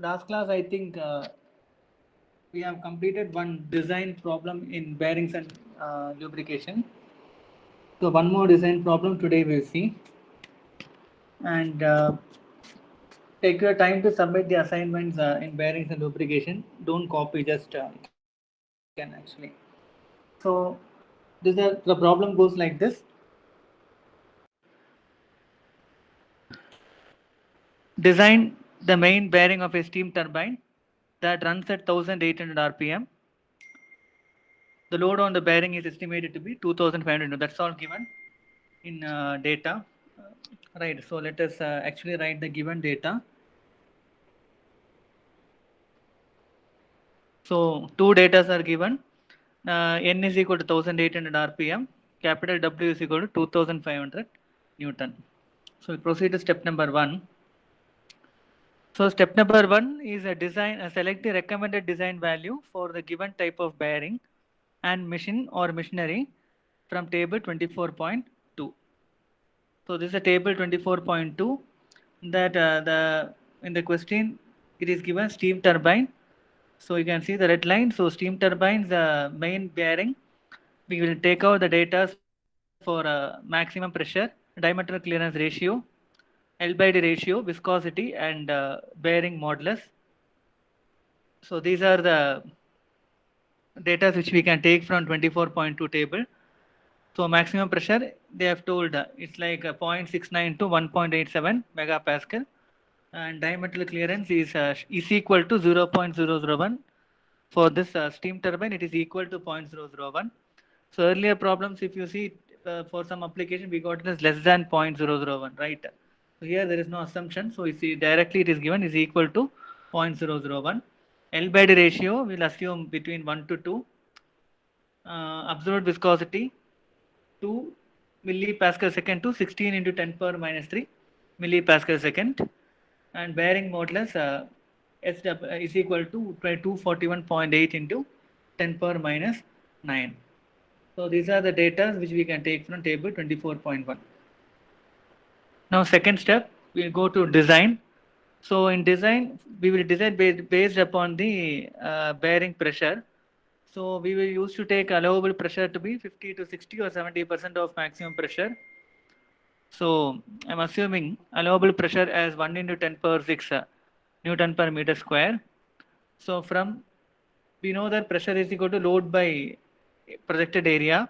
last class I think we have completed one design problem in bearings and lubrication. So one more design problem today we'll see, and take your time to submit the assignments in bearings and lubrication. Don't copy, just can actually. So the problem goes like this. Design the main bearing of a steam turbine that runs at 1800 rpm. The load on the bearing is estimated to be 2500. That's all given in data. Right, so let us actually write the given data. So two datas are given. N is equal to 1800 rpm. Capital W is equal to 2500 Newton. So we proceed to step number 1. So step number 1 is select the recommended design value for the given type of bearing and machine or machinery from table 24.2. So this is a table 24.2 that in the question it is given steam turbine. So you can see the red line. So steam turbines main bearing. We will take out the data for maximum pressure, diameter clearance ratio, L by D ratio, viscosity, and bearing modulus. So these are the data which we can take from 24.2 table. So maximum pressure they have told it's like 0.69 to 1.87 megapascal, and diameter clearance is equal to 0.001. For this steam turbine, it is equal to 0.001. So earlier problems, if you see for some application, we got it as less than 0.001, right? So here there is no assumption. So you see directly it is given is equal to 0.001. L by D ratio we'll assume between 1 to 2. Absolute viscosity 2 millipascal second to 16 into 10 power minus 3 millipascal second, and bearing modulus SW is equal to 241.8 into 10 power minus 9. So these are the data which we can take from table 24.1. Now second step, we will go to design. So in design, we will design based upon the bearing pressure. So we will use to take allowable pressure to be 50 to 60 or 70% of maximum pressure. So I'm assuming allowable pressure as 1 into 10 power 6 Newton per meter square. So from we know that pressure is equal to load by projected area.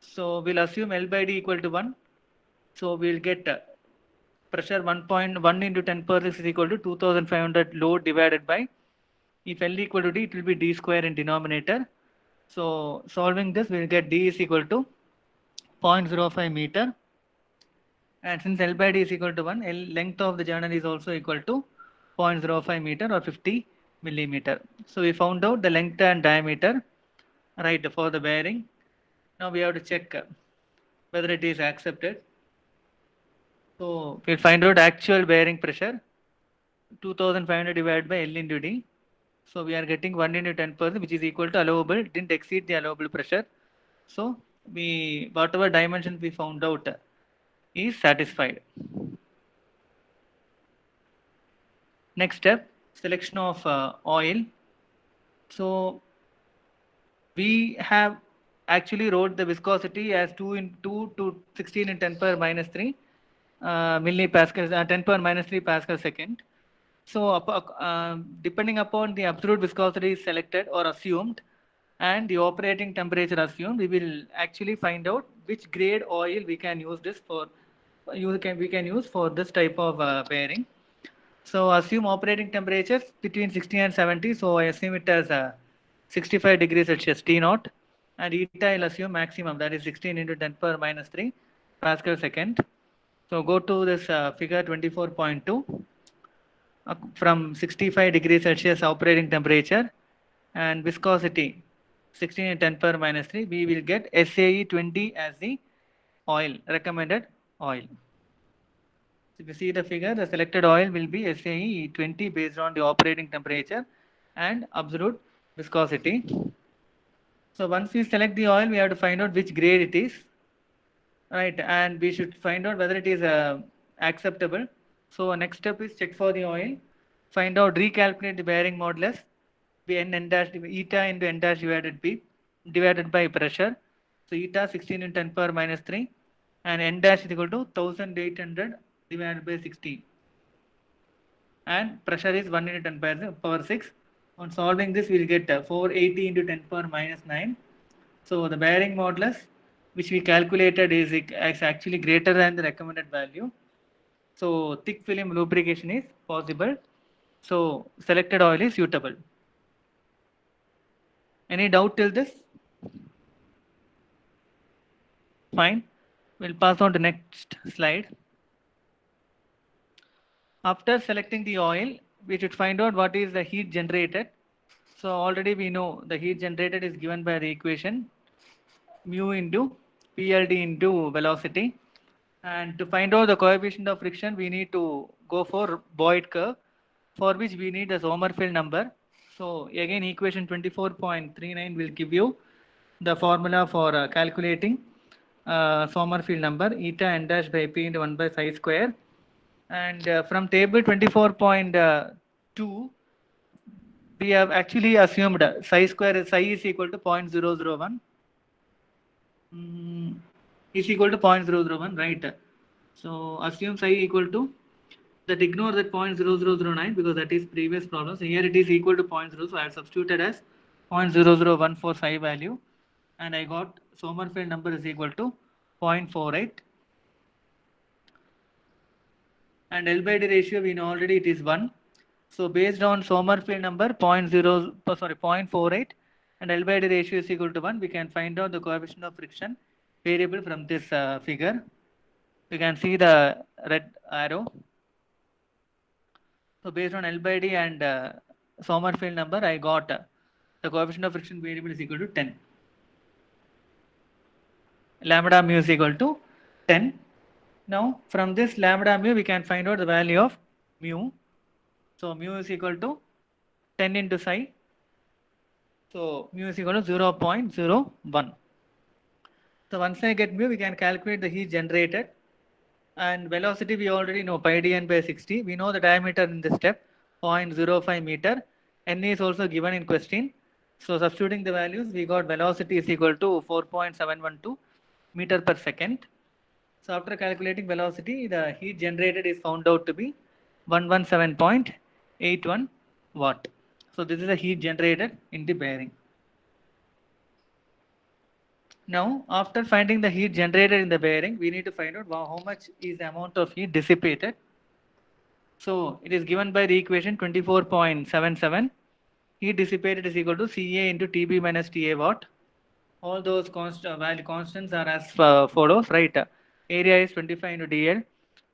So we'll assume L by D equal to 1. So we'll get pressure 1.1 into 10 power 6 is equal to 2500 load divided by, if L equal to D, it will be D square in denominator. So solving this, we'll get D is equal to 0.05 meter. And since L by D is equal to 1, L length of the journal is also equal to 0.05 meter or 50 millimeter. So we found out the length and diameter, right, for the bearing. Now we have to check whether it is accepted. So we'll find out actual bearing pressure 2500 divided by L into D. So we are getting 1 into 10%, which is equal to allowable, didn't exceed the allowable pressure. So we whatever dimensions we found out is satisfied. Next step, selection of oil. So we have actually wrote the viscosity as 2 to 16 in 10 power minus 3 millipascal, 10 power minus 3 pascal second. So depending upon the absolute viscosity selected or assumed and the operating temperature assumed, we will actually find out which grade oil we can use this for. We can use for this type of bearing. So assume operating temperatures between 60 and 70. So I assume it as 65 degrees Celsius T naught, and eta I'll assume maximum, that is 16 into 10 power minus 3 pascal second. So go to this figure 24.2. From 65 degrees Celsius operating temperature and viscosity 16 and 10 power minus 3, we will get SAE 20 as the oil, recommended oil. So if you see the figure, the selected oil will be SAE 20 based on the operating temperature and absolute viscosity. So once we select the oil, we have to find out which grade it is, right? And we should find out whether it is acceptable. So next step is check for the oil. find out, recalculate the bearing modulus, be n dash eta into n dash divided b divided by pressure. So eta 16 into 10 power minus 3 and n dash is equal to 1800 divided by 16 and pressure is 1 into 10 power 6. On solving this we will get 480 into 10 power minus 9. So the bearing modulus which we calculated is actually greater than the recommended value. So thick film lubrication is possible. So selected oil is suitable. Any doubt till this? Fine. We'll pass on to next slide. After selecting the oil, we should find out what is the heat generated. So already we know the heat generated is given by the equation mu into PLD into velocity. And to find out the coefficient of friction, we need to go for Boyd curve, for which we need the Sommerfeld number. So again, equation 24.39 will give you the formula for calculating Sommerfeld number, eta n dash by p into 1 by psi square. And from table 24.2, we have actually assumed psi square, psi is equal to 0.001. Is equal to 0.001, right? So assume psi equal to, that ignore that 0.0009 because that is previous problem. So here it is equal to 0.0, so I have substituted as 0.0014 for psi value, and I got Sommerfeld number is equal to 0.48. And L by D ratio we know already it is 1. So based on Sommerfeld number 0.48 and L by D ratio is equal to 1, we can find out the coefficient of friction variable from this figure. You can see the red arrow. So based on L by D and Sommerfeld number, I got the coefficient of friction variable is equal to 10. Lambda mu is equal to 10. Now from this lambda mu, we can find out the value of mu. So mu is equal to 10 into psi. So mu is equal to 0.01. So once I get mu, we can calculate the heat generated. And velocity we already know, pi dn by 60. We know the diameter in this step, 0.05 meter. N is also given in question. So substituting the values, we got velocity is equal to 4.712 meter per second. So after calculating velocity, the heat generated is found out to be 117.81 watt. So this is the heat generated in the bearing. Now, after finding the heat generated in the bearing, we need to find out how much is the amount of heat dissipated. So it is given by the equation 24.77. Heat dissipated is equal to Ca into Tb minus Ta watt. All those value constants are as follows, right? Area is 25 into dl.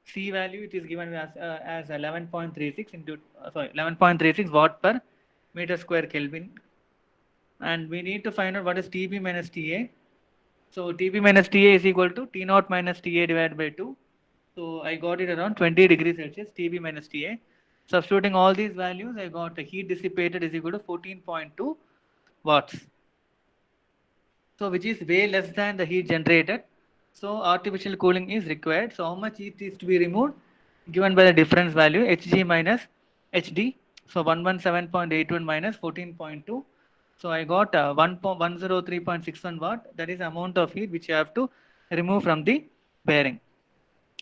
C value it is given as 11.36 into 11.36 watt per meter square Kelvin. And we need to find out what is Tb minus Ta. So Tb minus Ta is equal to T naught minus Ta divided by 2. So I got it around 20 degrees Celsius, Tb minus Ta. Substituting all these values, I got the heat dissipated is equal to 14.2 watts. So which is way less than the heat generated. So artificial cooling is required. So how much heat is to be removed? Given by the difference value, Hg minus Hd. So 117.81 minus 14.2. So I got 103.61 watt. That is the amount of heat which you have to remove from the bearing.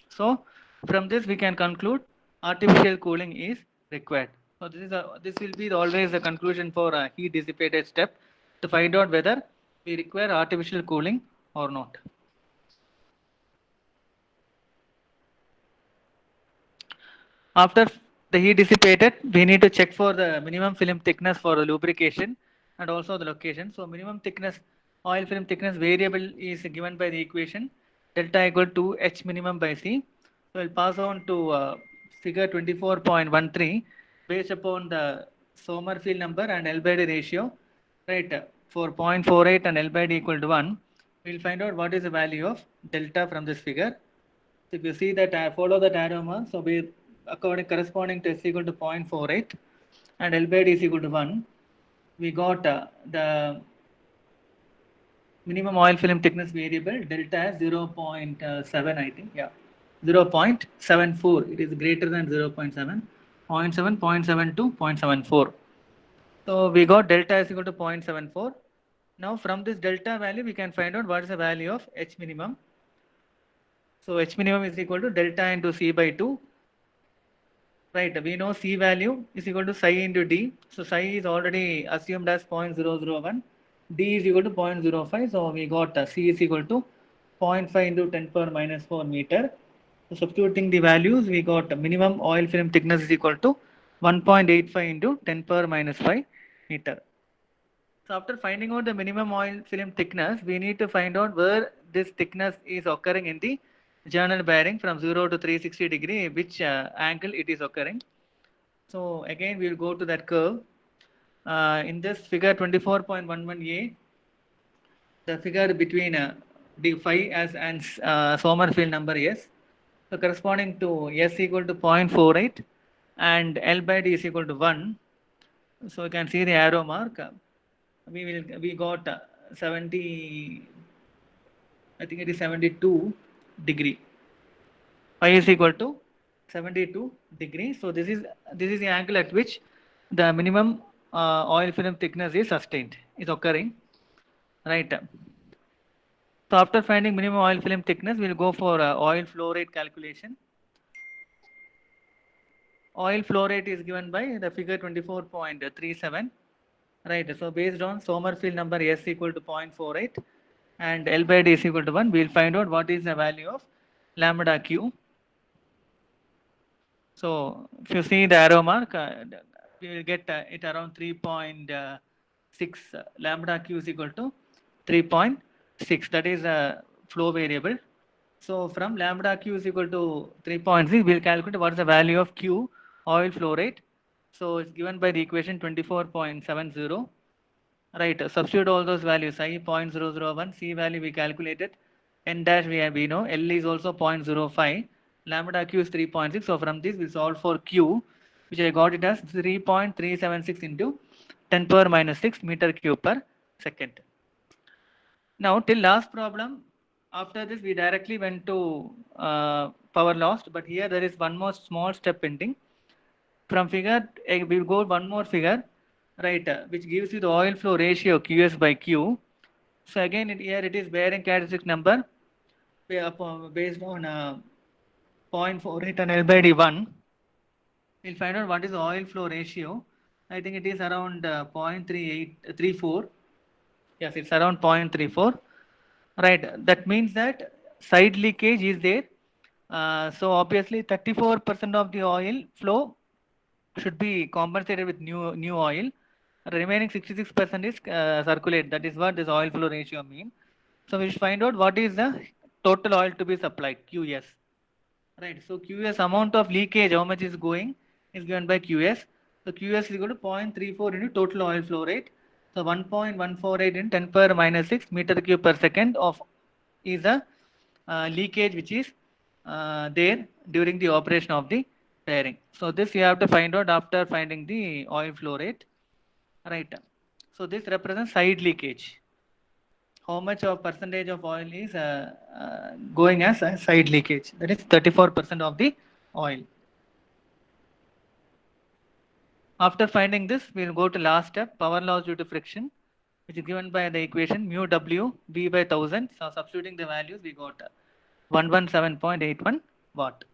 So from this we can conclude artificial cooling is required. So this will be always the conclusion for a heat dissipated step to find out whether we require artificial cooling or not. After the heat dissipated, we need to check for the minimum film thickness for the lubrication and also the location. So minimum thickness, oil film thickness variable is given by the equation delta equal to H minimum by C. So we'll pass on to figure 24.13 based upon the Sommerfeld number and L by D ratio, right? For 0.48 and L by D equal to 1, we'll find out what is the value of delta from this figure. So if you see that follow that arrow mark, so we corresponding to S equal to 0.48 and L by D is equal to 1, we got the minimum oil film thickness variable delta as 0.7, I think, yeah, 0.74. It is greater than 0.7. 0.7, 0.72, 0.74. So we got delta is equal to 0.74. Now from this delta value, we can find out what is the value of H minimum. So H minimum is equal to delta into C by 2. Right, we know C value is equal to psi into D. So psi is already assumed as 0.001. D is equal to 0.05. So we got C is equal to 0.5 into 10 power minus 4 meter. So substituting the values, we got minimum oil film thickness is equal to 1.85 into 10 power minus 5 meter. So after finding out the minimum oil film thickness, we need to find out where this thickness is occurring in the journal bearing from 0 to 360 degree, which angle it is occurring. So again, we will go to that curve. In this figure 24.11a, the figure between the phi as and Sommerfeld number S. So corresponding to S equal to 0.48 and L by D is equal to 1. So you can see the arrow mark. We got 70, I think it is 72 degree. Phi is equal to 72 degrees. So this is the angle at which the minimum oil film thickness is sustained, is occurring, right? So after finding minimum oil film thickness, we will go for oil flow rate calculation. Oil flow rate is given by the figure 24.37, right? So based on Sommerfeld number S equal to 0.48 and L by D is equal to 1, we will find out what is the value of lambda Q. So if you see the arrow mark, we will get it around 3.6. Lambda Q is equal to 3.6. That is a flow variable. So from lambda Q is equal to 3.6, we will calculate what is the value of Q, oil flow rate. So it's given by the equation 24.70. Right, substitute all those values. I 0.001, C value we calculated, N dash we know, L is also 0.05, lambda Q is 3.6. So from this we solve for Q, which I got it as 3.376 into 10 power minus 6 meter cube per second. Now till last problem, after this we directly went to power lost, but here there is one more small step pending. From figure, we will go one more figure, right, which gives you the oil flow ratio QS by Q. So again, here it is bearing characteristic number based on 0.48 and L by D 1. We'll find out what is the oil flow ratio. I think it is around 0.3834. Yes, it's around 0.34. Right, that means that side leakage is there. So obviously 34% of the oil flow should be compensated with new oil. Remaining 66% is circulate. That is what this oil flow ratio means. So we should find out what is the total oil to be supplied, QS. Right. So QS amount of leakage, how much is going, is given by QS. So QS is equal to 0.34 into total oil flow rate. So 1.148 in 10 power minus 6 meter cube per second of is a leakage which is there during the operation of the bearing. So this you have to find out after finding the oil flow rate, right? So this represents side leakage. How much of percentage of oil is going as a side leakage? That is 34% of the oil. After finding this, we will go to last step, power loss due to friction, which is given by the equation mu W V by 1000. So substituting the values, we got 117.81 watt.